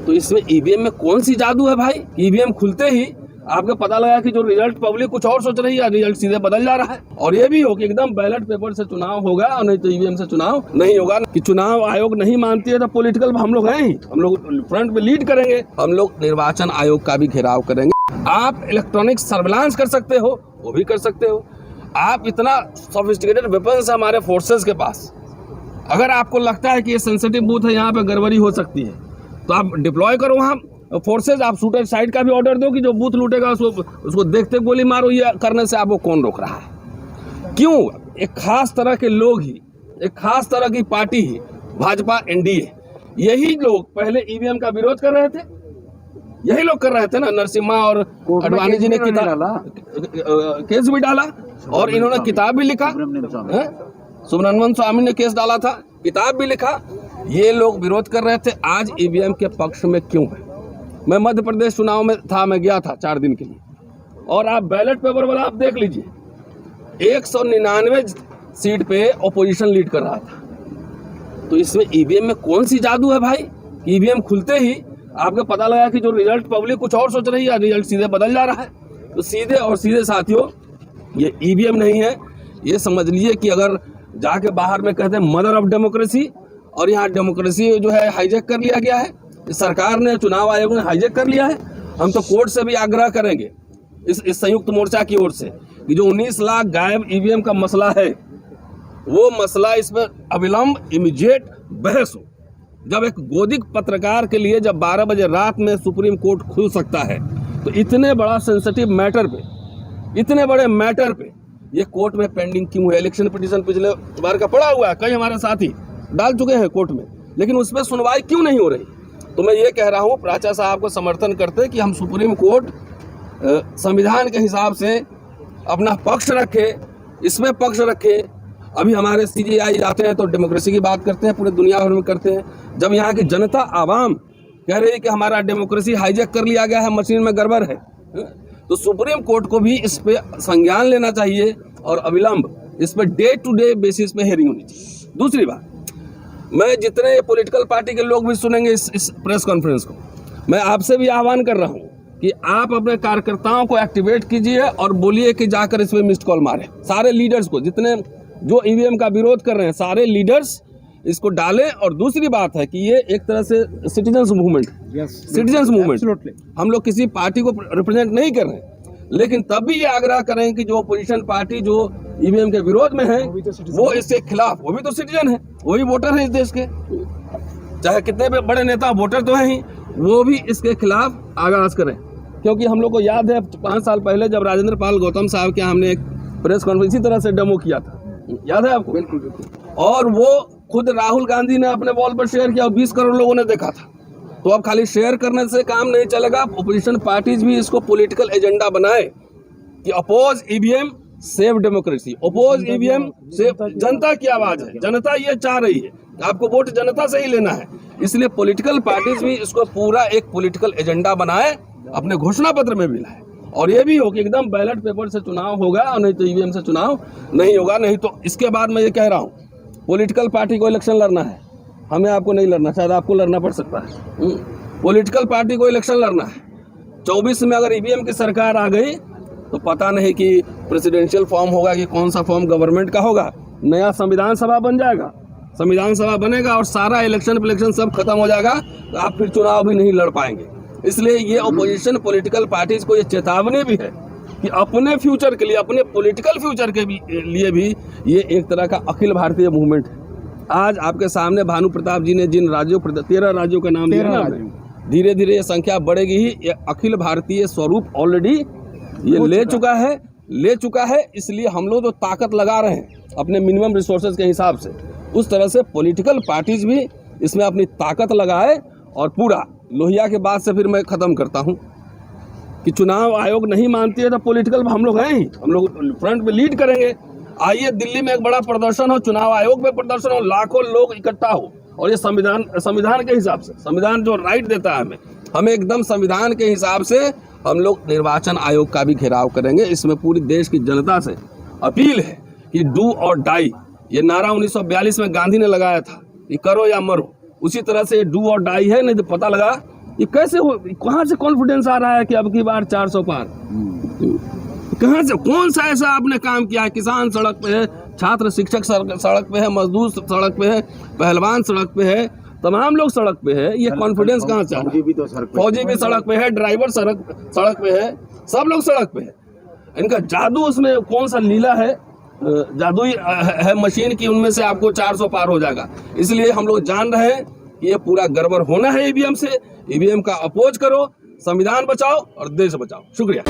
तो इसमें ईवीएम में कौन सी जादू है भाई? ईवीएम खुलते ही आपको पता लगा कि जो रिजल्ट पब्लिक कुछ और सोच रही है, रिजल्ट सीधे बदल जा रहा है। और ये भी हो कि एकदम बैलेट पेपर से चुनाव होगा और नहीं तो ईवीएम से चुनाव नहीं होगा। कि चुनाव आयोग नहीं मानती है तो पॉलिटिकल हम लोग हैं ही, हम लोग फ्रंट पे लीड करेंगे, हम लोग निर्वाचन आयोग का भी घेराव करेंगे। आप इलेक्ट्रॉनिक सर्विलांस कर सकते हो, वो भी कर सकते हो। आप इतना सोफिस्टिकेटेड वेपन्स है हमारे फोर्सेस के पास, अगर आपको लगता है कि ये सेंसिटिव बूथ है, यहाँ पे गड़बड़ी हो सकती है, तो आप डिप्लॉय करो वहाँ फोर्सेज। आप शूटर साइड का भी ऑर्डर दो कि जो बूथ लूटेगा उसको देखते गोली मारो। ये करने से आपको कौन रोक रहा है? क्यों? एक खास तरह के लोग ही, एक खास तरह की पार्टी ही, भाजपा एनडीए, यही लोग पहले ईवीएम का विरोध कर रहे थे, यही लोग कर रहे थे ना। नरसिम्हा और अडवाणी जी ने केस भी डाला और इन्होंने किताब भी लिखा, सुब्रमण्यम स्वामी ने केस डाला था, किताब भी लिखा। ये लोग विरोध कर रहे थे, आज ईवीएम के पक्ष में क्यों है? मैं मध्य प्रदेश चुनाव में था, मैं गया था 4 दिन के लिए, और आप बैलेट पेपर वाला आप देख लीजिए, 199 सीट पे ओपोजिशन लीड कर रहा था। तो इसमें ईवीएम में कौन सी जादू है भाई? ईवीएम खुलते ही आपको पता लगा कि जो रिजल्ट पब्लिक कुछ और सोच रही है, रिजल्ट सीधे बदल जा रहा है। तो सीधे और सीधे साथियों, ये ईवीएम नहीं है, ये समझ लीजिए कि अगर जाके बाहर में कहते हैं मदर ऑफ डेमोक्रेसी, और यहाँ डेमोक्रेसी जो है हाईजैक कर लिया गया है, सरकार ने, चुनाव आयोग ने हाईजैक कर लिया है। हम तो कोर्ट से भी आग्रह करेंगे इस संयुक्त मोर्चा की ओर से कि जो 19 लाख गायब ईवीएम का मसला है, वो मसला इस पर अविलंब इमीडिएट बहस हो। जब एक गोदिक पत्रकार के लिए जब 12 बजे रात में सुप्रीम कोर्ट खुल सकता है, तो इतने बड़ा सेंसिटिव मैटर पे, इतने बड़े मैटर पे ये कोर्ट में पेंडिंग क्यों है? इलेक्शन पिटीशन पिछले बार का पड़ा हुआ है, कई हमारे साथी डाल चुके हैं कोर्ट में, लेकिन उस पर सुनवाई क्यों नहीं हो रही? तो मैं ये कह रहा हूँ, प्राचा साहब को समर्थन करते कि हम सुप्रीम कोर्ट संविधान के हिसाब से अपना पक्ष रखे, इसमें पक्ष रखे। अभी हमारे सीजीआई जाते हैं तो डेमोक्रेसी की बात करते हैं, पूरे दुनिया भर में करते हैं। जब यहाँ की जनता आवाम कह रही है कि हमारा डेमोक्रेसी हाईजैक कर लिया गया है, मशीन में गड़बड़ है, तो सुप्रीम कोर्ट को भी इस पे संज्ञान लेना चाहिए और अविलंब इस पे डे टू डे बेसिस पे हेयरिंग होनी चाहिए। दूसरी बात, मैं जितने पॉलिटिकल पार्टी के लोग भी सुनेंगे इस प्रेस कॉन्फ्रेंस को, मैं आपसे भी आह्वान कर रहा हूँ कि आप अपने कार्यकर्ताओं को एक्टिवेट कीजिए और बोलिए कि जाकर इसमें मिस्ड कॉल मारे। सारे लीडर्स को, जितने जो ईवीएम का विरोध कर रहे हैं, सारे लीडर्स इसको डालें। और दूसरी बात है कि ये एक तरह से सिटीजन्स मूवमेंट, सिटीजन्स मूवमेंट, हम लोग किसी पार्टी को रिप्रेजेंट नहीं कर रहे हैं, लेकिन तब भी ये आग्रह करें कि जो अपोजिशन पार्टी जो ईवीएम के विरोध में है, वो इसके खिलाफ, वो भी तो सिटीजन है, वो भी वोटर है इस देश के, चाहे कितने भी बड़े नेता वोटर तो हैं ही, वो भी इसके खिलाफ आगाज करें। क्योंकि हम लोग को याद है 5 साल पहले जब राजेंद्र पाल गौतम साहब के हमने एक प्रेस कॉन्फ्रेंस इसी तरह से डेमो किया था, याद है आपको? बिल्कुल। और वो खुद राहुल गांधी ने अपने वॉल पर शेयर किया और 20 करोड़ लोगों ने देखा था। तो अब खाली शेयर करने से काम नहीं चलेगा, अपोजिशन पार्टीज भी इसको पॉलिटिकल एजेंडा बनाए कि oppose EVM save democracy, oppose EVM save. जनता की आवाज है, जनता ये चाह रही है, आपको वोट जनता से ही लेना है, इसलिए पॉलिटिकल पार्टीज भी इसको पूरा एक पॉलिटिकल एजेंडा बनाए, अपने घोषणा पत्र में भी लाए। और ये भी हो कि एकदम बैलेट पेपर से चुनाव होगा और नहीं तो ईवीएम से चुनाव नहीं होगा। नहीं तो इसके बाद मैं ये कह रहा हूँ, पॉलिटिकल पार्टी को इलेक्शन लड़ना है, हमें आपको नहीं लड़ना, शायद आपको लड़ना पड़ सकता है। पॉलिटिकल पार्टी को इलेक्शन लड़ना है। 24 में अगर ईवीएम की सरकार आ गई तो पता नहीं कि प्रेसिडेंशियल फॉर्म होगा कि कौन सा फॉर्म गवर्नमेंट का होगा, नया संविधान सभा बन जाएगा, संविधान सभा बनेगा और सारा इलेक्शन सब खत्म हो जाएगा, तो आप फिर चुनाव भी नहीं लड़ पाएंगे। इसलिए ये अपोजिशन पॉलिटिकल पार्टीज को ये चेतावनी भी है कि अपने फ्यूचर के लिए, अपने पॉलिटिकल फ्यूचर के लिए भी ये एक तरह का अखिल भारतीय मूवमेंट है। आज आपके सामने भानु प्रताप जी ने जिन राज्यों, 13 राज्यों का नाम दिया, धीरे धीरे ये संख्या बढ़ेगी ही। ये अखिल भारतीय स्वरूप ऑलरेडी ये ले चुका है। इसलिए हम लोग जो ताकत लगा रहे हैं अपने मिनिमम रिसोर्सेज के हिसाब से, उस तरह से पॉलिटिकल पार्टीज भी इसमें अपनी ताकत लगाए। और पूरा लोहिया के बाद से फिर मैं ख़त्म करता हूँ कि चुनाव आयोग नहीं मानती है तो पॉलिटिकल हम लोग हैं ही, हम लोग फ्रंट पे लीड करेंगे। आइए दिल्ली में एक बड़ा प्रदर्शन हो, चुनाव आयोग में प्रदर्शन हो, लाखों लोग इकट्ठा हो, और ये संविधान के हिसाब से, संविधान जो राइट देता है हमें एकदम संविधान के हिसाब से हम लोग निर्वाचन आयोग का भी घेराव करेंगे। इसमें पूरी देश की जनता से अपील है कि डू और डाई, ये नारा 1942 में गांधी ने लगाया था कि करो या मरो, उसी तरह से डू और डाई है। नहीं तो पता लगा ये कैसे हो, कहाँ से कॉन्फिडेंस आ रहा है कि अब की बार 400 पार? कहाँ से, कौन सा ऐसा आपने काम किया है? किसान सड़क पे है, छात्र शिक्षक सड़क पे है, मजदूर सड़क पे है, पहलवान सड़क पे है, तमाम लोग सड़क पे है। ये कॉन्फिडेंस कहाँ से आ रहा है? फौजी भी सड़क पे है, ड्राइवर सड़क पे है, सब लोग सड़क पे है। इनका जादू, उसमें कौन सा लीला है, जादू है मशीन की, उनमें से आपको 400 पार हो जाएगा। इसलिए हम लोग जान रहे हैं कि ये पूरा गड़बड़ होना है ईवीएम से। ईवीएम का अपोज करो, संविधान बचाओ और देश बचाओ। शुक्रिया।